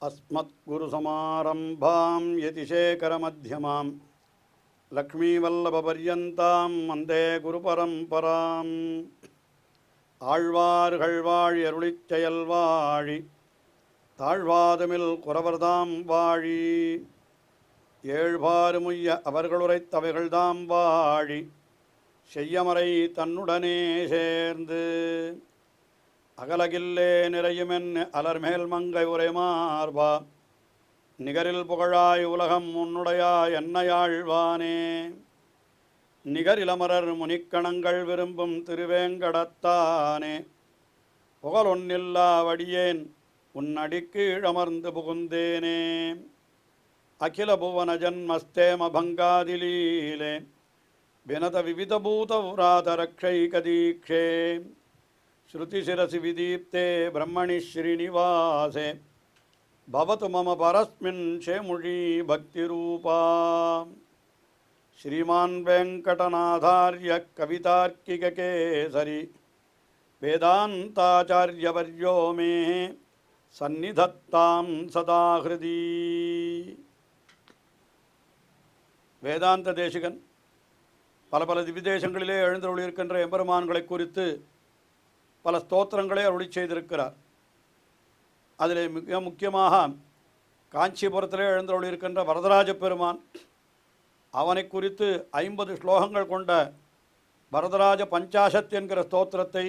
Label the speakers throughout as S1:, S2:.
S1: अस्मत्गुरुसमारम्भां यतिशेखरमध्यमां लक्ष्मीवल्लभपर्यन्तां वन्दे गुरुपरम्पराम् ஆழ்வார்கள் அருளிச் செயல் வாழி தாழ்வாதுமில் குறவர்தாம் வாழி ஏழ்பாறுமுய்ய அவர்களுரைத்தவைகள்தாம் வாழி செய்யமறை தன்னுடனே சேர்ந்து அகலகில்லே நிறையுமென் அலர்மேல் மங்கை உரை மார்பா நிகரில் புகழாய் உலகம் உன்னுடையாய் என்னையாழ்வானே நிகரிலமரர் முனிக்கணங்கள் விரும்பும் திருவேங்கடத்தானே புகழொன்னில்லா வடியேன் உன்னடிக்கு இழமர்ந்து புகுந்தேனே அகில புவன ஜன்மஸ்தேம பங்காதிலீலே வினத விவிதபூத உராதரக்ஷைகதீக்ஷே ஸ்ருதிசிரசி விதீப்தே பிரம்மணி ஸ்ரீனிவாசே பவது மம பரஸ்மின் ஷேமுழி பக்திரூபா श्रीमान वेंकटनाथार्य कवितार्किककेसरी वेदांताचार्यवर्यो मे सन्निधत्तां सदा हृदि வேதாந்த தேசிகன் பல பல திவ்யதேசங்களிலே எழுந்தருளியிருக்கின்ற எம்பெருமான்களை குறித்து பல ஸ்தோத்திரங்களை அருளி செய்திருக்கிறார். அதில் மிக முக்கியமாக காஞ்சிபுரத்திலே எழுந்தருளியிருக்கின்ற வரதராஜ பெருமான், அவனை குறித்து 50 ஸ்லோகங்கள் கொண்ட வரதராஜ பஞ்சாசத் என்கிற ஸ்தோத்திரத்தை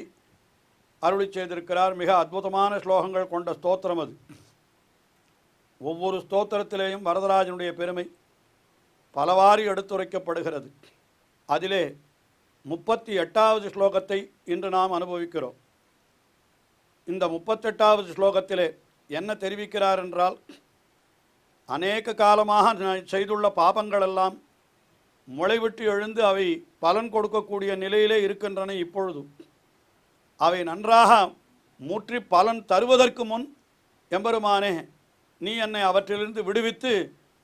S1: அருளி செய்திருக்கிறார். மிக அற்புதமான ஸ்லோகங்கள் கொண்ட ஸ்தோத்திரம் அது. ஒவ்வொரு ஸ்தோத்திரத்திலேயும் வரதராஜனுடைய பெருமை பலவாறு எடுத்துரைக்கப்படுகிறது. அதிலே 38வது ஸ்லோகத்தை இன்று நாம் அனுபவிக்கிறோம். இந்த 38வது ஸ்லோகத்திலே என்ன தெரிவிக்கிறார் என்றால், அநேக காலமாக செய்துள்ள பாபங்களெல்லாம் முளைவிட்டு எழுந்து அவை பலன் கொடுக்கக்கூடிய நிலையிலே இருக்கின்றன. இப்பொழுது அவை நன்றாக முற்றி பலன் தருவதற்கு முன் எம்பெருமானே, நீ என்னை அவற்றிலிருந்து விடுவித்து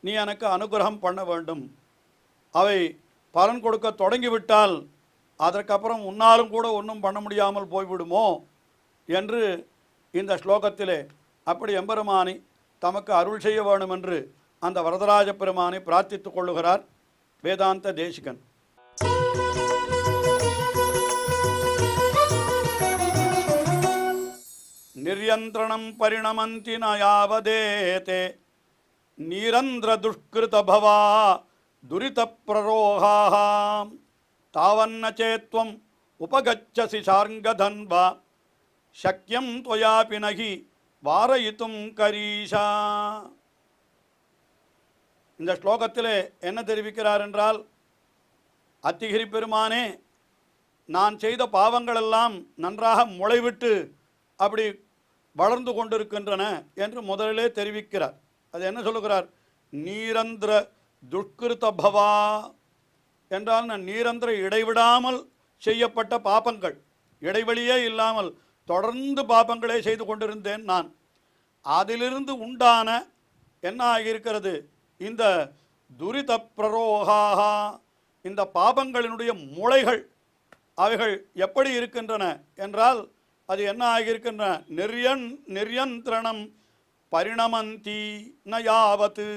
S1: நீ எனக்கு அனுகிரகம் பண்ண வேண்டும். அவை பலன் கொடுக்க தொடங்கிவிட்டால் அதற்கப்புறம் உன்னாலும் கூட ஒன்றும் பண்ண முடியாமல் போய்விடுமோ என்று இந்த ஸ்லோகத்திலே அப்படி எம்பெருமானை தமக்கு அருள் செய்ய வேண்டும் என்று அந்த வரதராஜ பெருமானை பிரார்த்தித்துக் கொள்ளுகிறார் வேதாந்த தேசிகன். நிர்யந்திரணம் பரிணமந்தி நயாவதேதே நீரந்திர துஷ்கிருத பவா துரித பிரரோகாம் தாவன்ன சேத்வம் உபகச்சசி சார்ங்கதன்வா சக்யம் त्वयापि நகி வாரயித்தும் கரீஷா. இந்த ஸ்லோகத்திலே என்ன தெரிவிக்கிறார் என்றால், அத்திகிரி பெருமானே, நான் செய்த பாவங்களெல்லாம் நன்றாக முளைவிட்டு அப்படி வளர்ந்து கொண்டிருக்கின்றன என்று முதலிலே தெரிவிக்கிறார். அது என்ன சொல்லுகிறார்? நீரந்திர துஷ்கிருத பவா என்றால் நீரந்திர இடைவிடாமல் செய்யப்பட்ட பாபங்கள், இடைவெளியே இல்லாமல் தொடர்ந்து பாபங்களே செய்து கொண்டிருந்தேன் நான். அதிலிருந்து உண்டான என்ன ஆகியிருக்கிறது? இந்த துரித பிரரோகாக, இந்த பாபங்களினுடைய முளைகள் அவைகள் எப்படி இருக்கின்றன என்றால், அது என்ன ஆகியிருக்கின்றன? நிர்யந்திரணம் பரிணமந்தி நயாவத்து.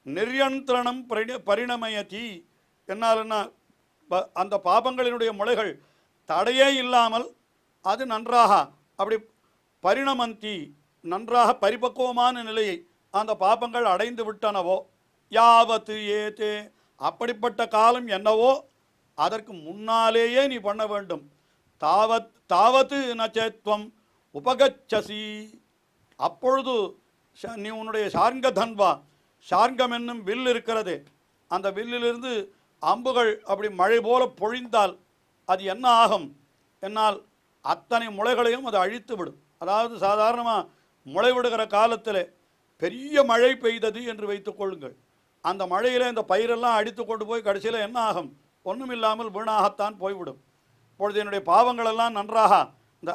S1: நிர்யந்திரணம் பரிணமயதி என்னால் என்ன? அந்த பாபங்களினுடைய முளைகள் தடையே இல்லாமல் அது நன்றாக அப்படி பரிணமந்தி, நன்றாக பரிபக்குவமான நிலையை அந்த பாபங்கள் அடைந்து விட்டனவோ, யாவத்து ஏதே, அப்படிப்பட்ட காலம் என்னவோ அதற்கு முன்னாலேயே நீ பண்ண வேண்டும். தாவத்து நச்சேத்வம் உபகச்சசி, அப்பொழுது நீ உன்னுடைய சார்ங்க தன்வா, சார்ங்கம் என்னும் வில் இருக்கிறதே, அந்த வில்லிலிருந்து அம்புகள் அப்படி மழை போல பொழிந்தால் அது என்ன ஆகும் என்னால் அத்தனை முளைகளையும் அது அழித்து விடும். அதாவது சாதாரணமாக முளை விடுகிற காலத்தில் பெரிய மழை பெய்தது என்று வைத்துக் கொள்ளுங்கள். அந்த மழையில் இந்த பயிரெல்லாம் அடித்து கொண்டு போய் கடைசியில் என்ன ஆகும்? ஒன்றும் இல்லாமல் வீணாகத்தான் போய்விடும். இப்பொழுது என்னுடைய பாவங்களெல்லாம் நன்றாக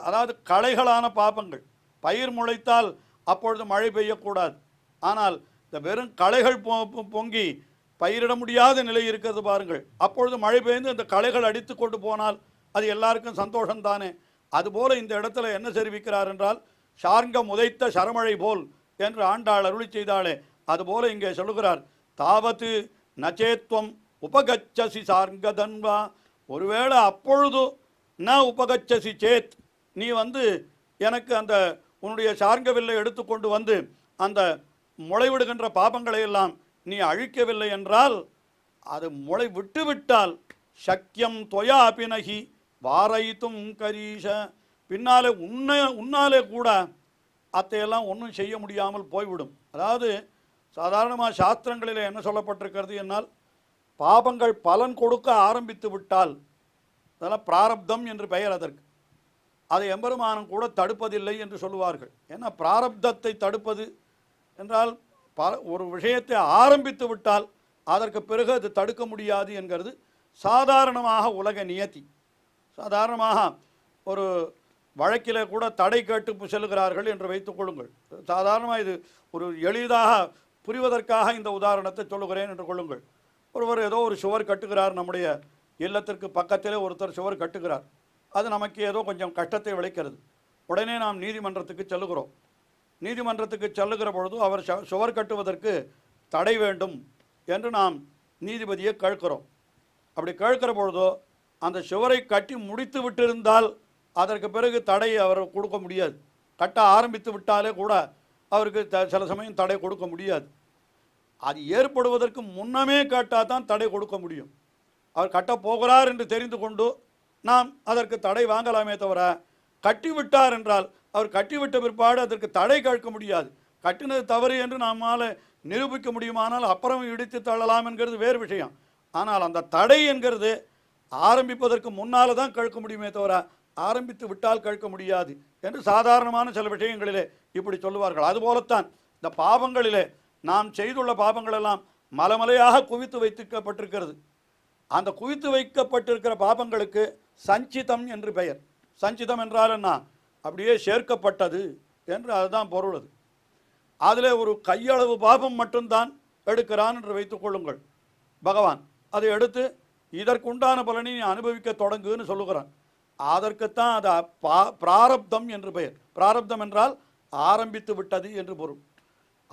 S1: அதாவது களைகளான பாபங்கள், பயிர் முளைத்தால் அப்பொழுது மழை பெய்யக்கூடாது. ஆனால் இந்த வெறும் களைகள் பொங்கி பயிரிட முடியாத நிலை இருக்கிறது பாருங்கள். அப்பொழுது மழை பெய்ந்து இந்த களைகள் அடித்து கொண்டு போனால் அது எல்லாருக்கும் சந்தோஷம்தானே. அதுபோல இந்த இடத்துல என்ன தெரிவிக்கிறார் என்றால், சார்ங்கம் உதைத்த சரமழை போல் என்று ஆண்டாள் அருளி செய்தாளே, அதுபோல இங்கே சொல்லுகிறார், தாவத்து நச்சேத்வம் உபகச்சசி சார்கதன்வா. ஒருவேளை அப்பொழுது ந உபகச்சசி சேத், நீ எனக்கு அந்த உன்னுடைய சார்கவில்லை எடுத்துக்கொண்டு அந்த முளைவிடுகின்ற பாபங்களை எல்லாம் நீ அழிக்கவில்லை என்றால், அது முளை விட்டுவிட்டால் சக்கியம் தொயா பினகி வாரைத்தும் கரீஷ, பின்னாலே உன்னாலே கூட அத்தையெல்லாம் ஒன்றும் செய்ய முடியாமல் போய்விடும். அதாவது சாதாரணமாக சாஸ்திரங்களில் என்ன சொல்லப்பட்டிருக்கிறது என்னால், பாபங்கள் பலன் கொடுக்க ஆரம்பித்து விட்டால், அதெல்லாம் பிராரப்தம் என்று பெயர் அதற்கு, அதை எம்பெருமானும் கூட தடுப்பதில்லை என்று சொல்லுவார்கள். ஏன்னா பிராரப்தத்தை தடுப்பது என்றால் ஒரு விஷயத்தை ஆரம்பித்து விட்டால் அதற்கு பிறகு அது தடுக்க முடியாது என்கிறது சாதாரணமாக உலக நியதி. சாதாரணமாக ஒரு வழக்கிலே கூட தடை கேட்டு செல்கிறார்கள் என்று வைத்துக் கொள்ளுங்கள். சாதாரணமாக இது ஒரு எளிதாக புரிவதற்காக இந்த உதாரணத்தை சொல்லுகிறேன் என்று கொள்ளுங்கள். ஒருவர் ஏதோ ஒரு சுவர் கட்டுகிறார், நம்முடைய இல்லத்திற்கு பக்கத்திலே ஒருத்தர் சுவர் கட்டுகிறார். அது நமக்கு ஏதோ கொஞ்சம் கஷ்டத்தை விளைக்கிறது. உடனே நாம் நீதிமன்றத்துக்கு செல்லுகிறோம். நீதிமன்றத்துக்கு செல்லுகிற பொழுது அவர் சுவர் கட்டுவதற்கு தடை வேண்டும் என்று நாம் நீதிபதியை கேட்கிறோம். அப்படி கேட்கிற பொழுதோ அந்த சுவரை கட்டி முடித்து விட்டிருந்தால் அதற்கு பிறகு தடை அவர் கொடுக்க முடியாது. கட்ட ஆரம்பித்து விட்டாலே கூட அவருக்கு சில சமயம் தடை கொடுக்க முடியாது. அது ஏற்படுவதற்கு முன்னமே கேட்டால் தான் தடை கொடுக்க முடியும். அவர் கட்டப் போகிறார் என்று தெரிந்து கொண்டு நாம் அதற்கு தடை வாங்கலாமே தவிர, கட்டிவிட்டார் என்றால் அவர் கட்டிவிட்ட பிற்பாடு அதற்கு தடை கேட்க முடியாது. கட்டினது தவறு என்று நம்மால் நிரூபிக்க முடியுமானால் அப்புறம் இடித்து தள்ளலாம் என்கிறது வேறு விஷயம். ஆனால் அந்த தடை என்கிறது ஆரம்பிப்பதற்கு முன்னால் தான் கேட்க முடியுமே தவிர ஆரம்பித்து விட்டால் கேட்க முடியாது என்று சாதாரணமான சில விஷயங்களிலே இப்படி சொல்லுவார்கள். அதுபோலத்தான் இந்த பாவங்களிலே நாம் செய்துள்ள பாவங்களெல்லாம் மலைமலையாக குவித்து வைக்கப்பட்டிருக்கிறது. அந்த குவித்து வைக்கப்பட்டிருக்கிற பாபங்களுக்கு சஞ்சிதம் என்று பெயர். சஞ்சிதம் என்றால் என்ன? அப்படியே சேர்க்கப்பட்டது என்று அதுதான் பொருள். அது அதில் ஒரு கையளவு பாபம் மட்டும்தான் எடுக்கிறான் என்று வைத்துக் கொள்ளுங்கள். பகவான் அதை எடுத்து இதற்குண்டான பலனை நீ அனுபவிக்க தொடங்குன்னு சொல்லுகிறான். அதற்குத்தான் அது பிராரப்தம் என்று பெயர். பிராரப்தம் என்றால் ஆரம்பித்து விட்டது என்று பொருள்.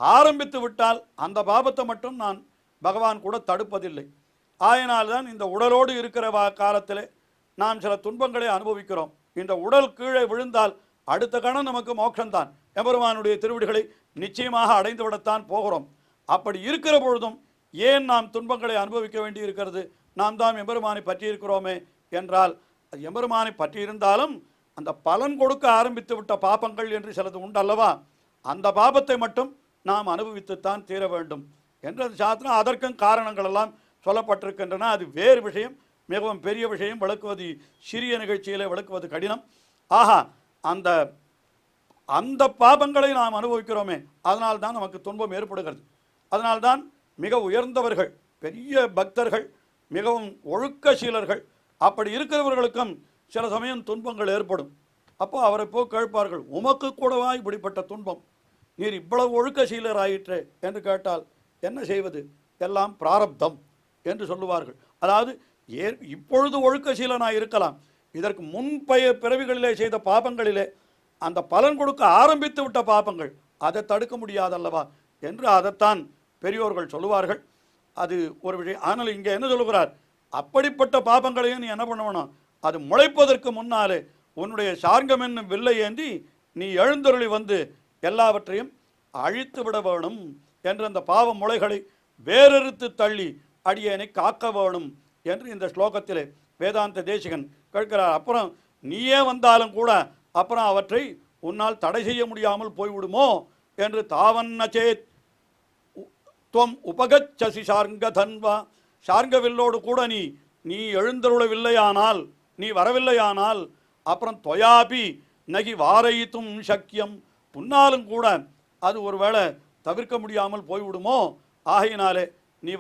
S1: ஆரம்பித்து விட்டால் அந்த பாபத்தை மட்டும் நான் பகவான் கூட தடுப்பதில்லை. ஆயினால்தான் இந்த உடலோடு இருக்கிற காலத்தில் நாம் சில துன்பங்களை அனுபவிக்கிறோம். இந்த உடல் கீழே விழுந்தால் அடுத்த கணம் நமக்கு மோட்சம்தான். எம்பெருமானுடைய திருவிடிகளை நிச்சயமாக அடைந்து விடத்தான் போகிறோம். அப்படி இருக்கிற பொழுதும் ஏன் நாம் துன்பங்களை அனுபவிக்க வேண்டி இருக்கிறது? நாம் தான் எம்பெருமானை பற்றியிருக்கிறோமே என்றால், எம்பெருமானை பற்றியிருந்தாலும் அந்த பலன் கொடுக்க ஆரம்பித்து விட்ட பாபங்கள் என்று சிலது உண்டல்லவா, அந்த பாபத்தை மட்டும் நாம் அனுபவித்துத்தான் தீர வேண்டும் என்றது சாஸ்திரம். அதற்கும் காரணங்கள் எல்லாம் சொல்லப்பட்டிருக்கின்றன. அது வேறு விஷயம். மிகவும் பெரிய விஷயம். விளக்குவது சிறிய நிகழ்ச்சியிலே விளக்குவது கடினம். ஆஹா, அந்த அந்த பாபங்களை நாம் அனுபவிக்கிறோமே, அதனால்தான் நமக்கு துன்பம் ஏற்படுகிறது. அதனால்தான் மிக உயர்ந்தவர்கள், பெரிய பக்தர்கள், மிகவும் ஒழுக்கசீலர்கள், அப்படி இருக்கிறவர்களுக்கும் சில சமயம் துன்பங்கள் ஏற்படும். அப்போ அவரை போய் கேட்பார்கள், உமக்கு கூடவா இப்படிப்பட்ட துன்பம்? நீர் இவ்வளவு ஒழுக்கசீலராயிற்றே என்று கேட்டால் என்ன செய்வது? எல்லாம் பிராரப்தம் என்று சொல்லுவார்கள். அதாவது இப்பொழுது ஒழுக்கசீலனாக இருக்கலாம், இதற்கு முன்பய பிறவிகளிலே செய்த பாபங்களிலே அந்த பலன் கொடுக்க ஆரம்பித்து விட்ட பாபங்கள் அதை தடுக்க முடியாதல்லவா என்று அதைத்தான் பெரியோர்கள் சொல்லுவார்கள். அது ஒரு விஷயம். ஆனால் இங்கே என்ன சொல்லுகிறார்? அப்படிப்பட்ட பாபங்களையும் நீ என்ன பண்ணணும்? அது முளைப்பதற்கு முன்னாலே உன்னுடைய சார்கம் என்னும் வில்லை ஏந்தி நீ எழுந்தருளி எல்லாவற்றையும் அழித்து விட வேணும் என்று அந்த பாவ முளைகளை வேறறுத்து தள்ளி அடியேனை காக்க வேணும் என்று இந்த ஸ்லோகத்திலே வேதாந்த தேசிகன் கேட்கிறார். அப்புறம் நீயே வந்தாலும் கூட அப்புறம் அவற்றை உன்னால் தடை செய்ய முடியாமல் போய்விடுமோ என்று தாவன்னச்சேத் துவம் உபகச்சசி சார்ங்க தன்வா. சார்ங்கவில்லோடு கூட நீ எழுந்தருளவில்லையானால், நீ வரவில்லையானால் அப்புறம் தொயாபி நகி வாரைத்தும் சக்கியம், உன்னாலும் கூட அது ஒருவேளை தவிர்க்க முடியாமல் போய்விடுமோ. ஆகையினாலே நீ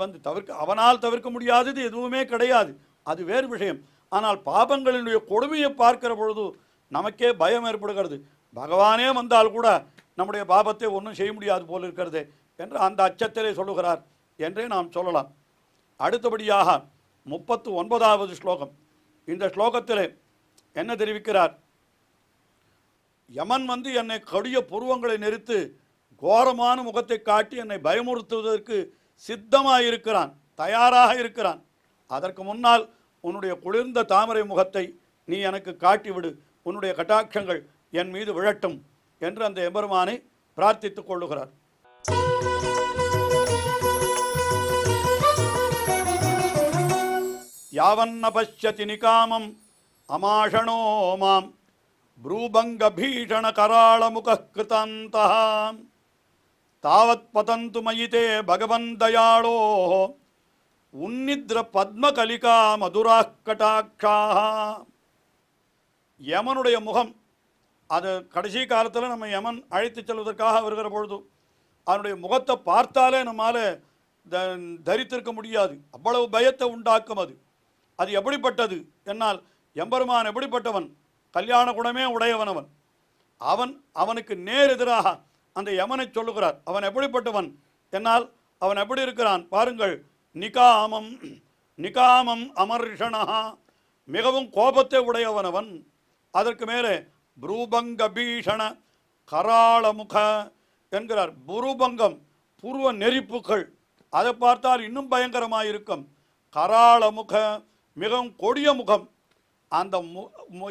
S1: அவனால் தவிர்க்க முடியாதது எதுவுமே கிடையாது, அது வேறு விஷயம். ஆனால் பாபங்களினுடைய கொடுமையை பார்க்கிற பொழுது நமக்கே பயம் ஏற்படுகிறது. பகவானே வந்தால் கூட நம்முடைய பாபத்தை ஒன்றும் செய்ய முடியாது போல் இருக்கிறது என்று அந்த அச்சத்திலே சொல்லுகிறார் என்றே நாம் சொல்லலாம். அடுத்தபடியாக 39வது ஸ்லோகம். இந்த ஸ்லோகத்திலே என்ன தெரிவிக்கிறார்? யமன் என்னை கடிய புருவங்களை நெரித்து கோரமான முகத்தை காட்டி என்னை பயமுறுத்துவதற்கு சித்தமாயிருக்கிறான், தயாராக இருக்கிறான். அதற்கு முன்னால் உன்னுடைய குளிர்ந்த தாமரை முகத்தை நீ எனக்கு காட்டிவிடு, உன்னுடைய கட்டாட்சங்கள் என் மீது விழட்டும் என்று அந்த எம்பெருமானை பிரார்த்தித்துக் கொள்ளுகிறார். யாவன்ன பஷ்யதி நிகாமம் அமாஷணோ மாம் ப்ரூபங்க பீஷண கராள முக கிருதந்தா தாவத் பதந்து மயிதே பகவன் தயாளோ உன்னித்ர பத்மகலிகா மதுரா கடாட்சாக. யமனுடைய முகம், அது கடைசி காலத்தில் நம்ம யமன் அழைத்து செல்வதற்காக வருகிற பொழுது அவனுடைய முகத்தை பார்த்தாலே நம்மால் தரித்திருக்க முடியாது, அவ்வளவு பயத்தை உண்டாக்கும். அது எப்படிப்பட்டது என்னால், எம்பெருமான் எப்படிப்பட்டவன், கல்யாண குணமே உடையவனவன். அவனுக்கு நேர் எதிராக அந்த யமனை சொல்லுகிறார். அவன் எப்படிப்பட்டவன் என்னால், அவன் எப்படி இருக்கிறான் பாருங்கள். நிகாமம் அமர்ஷணா, மிகவும் கோபத்தை உடையவனவன். அதற்கு மேலே புரூபங்க பீஷண கராளமுக என்கிறார். புருபங்கம், பூர்வ நெறிப்புகள், அதை பார்த்தால் இன்னும் பயங்கரமாயிருக்கும். கராளமுக, மிகவும் கொடிய முகம். அந்த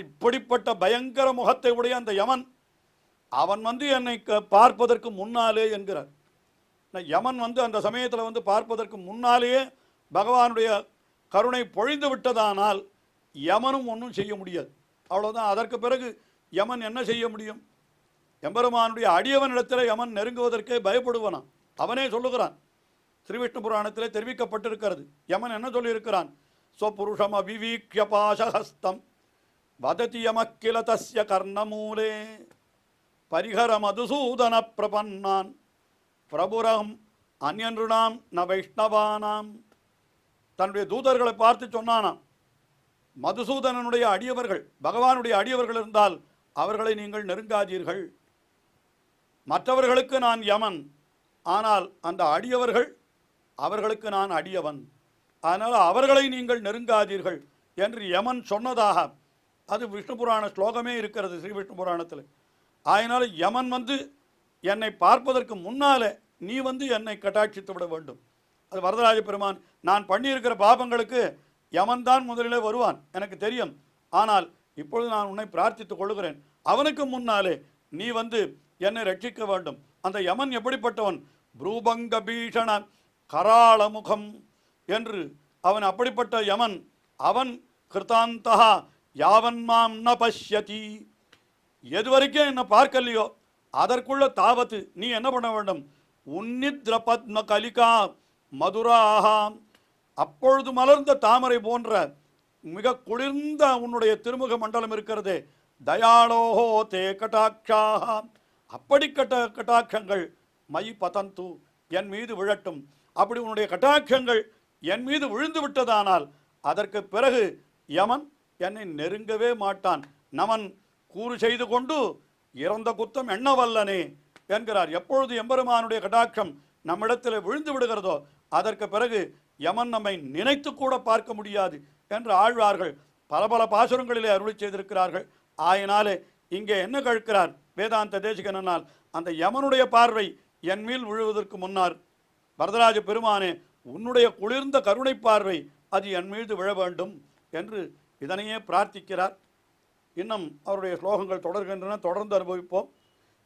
S1: இப்படிப்பட்ட பயங்கர முகத்தை உடைய அந்த யமன், அவன் என்னை பார்ப்பதற்கு முன்னாலே என்கிறார். யமன் அந்த சமயத்தில் பார்ப்பதற்கு முன்னாலேயே பகவானுடைய கருணை பொழிந்து விட்டதானால் யமனும் ஒன்றும் செய்ய முடியாது, அவ்வளோதான். அதற்கு பிறகு யமன் என்ன செய்ய முடியும்? எம்பெருமானுடைய அடியவனிடத்தில் யமன் நெருங்குவதற்கே பயப்படுவனான். அவனே சொல்லுகிறான், ஸ்ரீவிஷ்ணு புராணத்திலே தெரிவிக்கப்பட்டிருக்கிறது. யமன் என்ன சொல்லியிருக்கிறான்? ஸ்வபுருஷம் அவிவீக்ய பாசஹஸ்தம் வததி யமக்கில தஸ்ய கர்ணமூலே பரிஹர மதுசூதன பிரபன்னான் பிரபுரம் அந்யன்ருணாம் ந வைஷ்ணவானாம். தன்னுடைய தூதர்களை பார்த்து சொன்னானாம், மதுசூதனனுடைய அடியவர்கள், பகவானுடைய அடியவர்கள் இருந்தால் அவர்களை நீங்கள் நெருங்காதீர்கள். மற்றவர்களுக்கு நான் யமன், ஆனால் அந்த அடியவர்கள், அவர்களுக்கு நான் அடியவன், அதனால் அவர்களை நீங்கள் நெருங்காதீர்கள் என்று யமன் சொன்னதாக அது விஷ்ணு புராண ஸ்லோகமே இருக்கிறது, ஸ்ரீ விஷ்ணு புராணத்தில். அதனால் யமன் என்னை பார்ப்பதற்கு முன்னாலே நீ என்னை கட்டாட்சித்து விட வேண்டும். அது வரதராஜ பெருமான், நான் பண்ணியிருக்கிற பாபங்களுக்கு யமன் தான் முதலிலே வருவான், எனக்கு தெரியும். ஆனால் இப்பொழுது நான் உன்னை பிரார்த்தித்துக் கொள்ளுகிறேன், அவனுக்கு முன்னாலே நீ என்னை ரட்சிக்க வேண்டும். அந்த யமன் எப்படிப்பட்டவன்? ப்ரூபங்க பீஷண கராளமுகம் என்று அவன் அப்படிப்பட்ட யமன். அவன் கிருதாந்தா யாவன் மாம் ந பஷ்யதி, எது வரைக்கும் என்னை பார்க்கலையோ அதற்குள்ள தாவத்து நீ என்ன பண்ண வேண்டும்? உன்னித்ர பத்ம கலிகா மதுராஹா, அப்பொழுது மலர்ந்த தாமரை போன்ற மிக குளிர்ந்த உன்னுடைய திருமுக மண்டலம் இருக்கிறதே, தயாளோஹோ தே கட்டாட்சாக, அப்படி கட்டாட்சங்கள் மை பதந்து, என் மீது விழட்டும். அப்படி உன்னுடைய கட்டாட்சங்கள் என் மீது விழுந்து விட்டதானால் அதற்கு பிறகு யமன் என்னை நெருங்கவே மாட்டான். நமன் கூறு செய்து கொண்டு இறந்த குத்தம் எண்ணவல்லனே என்கிறார். எப்பொழுது எம்பெருமானுடைய கட்டாட்சம் நம்மிடத்தில் விழுந்து விடுகிறதோ அதற்கு பிறகு யமன் நம்மை நினைத்து கூட பார்க்க முடியாது என்று ஆழ்வார்கள் பல பல பாசுரங்களிலே அருளி செய்திருக்கிறார்கள். ஆயினாலே இங்கே என்ன கேட்கிறார் வேதாந்த தேசிகனால், அந்த யமனுடைய பார்வை என் மேல் விழுவதற்கு முன்னால் வரதராஜ பெருமானே உன்னுடைய குளிர்ந்த கருணை பார்வை அது என் மீது விழ வேண்டும் என்று இதனையே பிரார்த்திக்கிறார். இன்னும் அவருடைய ஸ்லோகங்கள் தொடர்கின்றன, தொடர்ந்து அனுபவிப்போம்.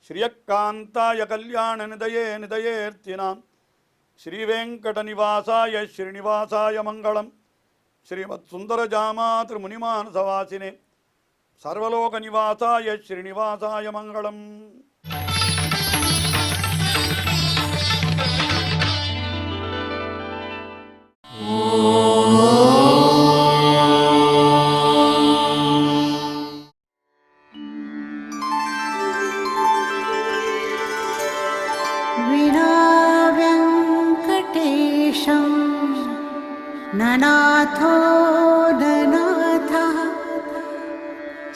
S1: ஸ்ரீயக்காந்தாய கல்யாண நிதயே நிதயேர்த்தினாம் ஸ்ரீவேங்கட நிவாசாய ஸ்ரீனிவாசாய மங்களம். ஸ்ரீமத் சுந்தரஜாமா திருமுனிமானசவாசினே சர்வலோக நிவாசாய ஸ்ரீனிவாசாய மங்களம்.
S2: ननाथो ननाथः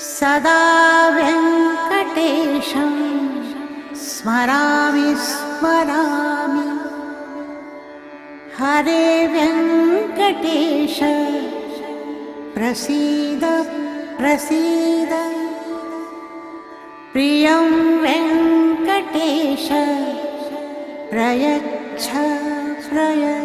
S2: सदा वेङ्कटेशं स्मरामि स्मरामि. हरे वेङ्कटेश प्रसीद प्रसीद. प्रियं वेङ्कटेश प्रयच्छ प्रयच्छ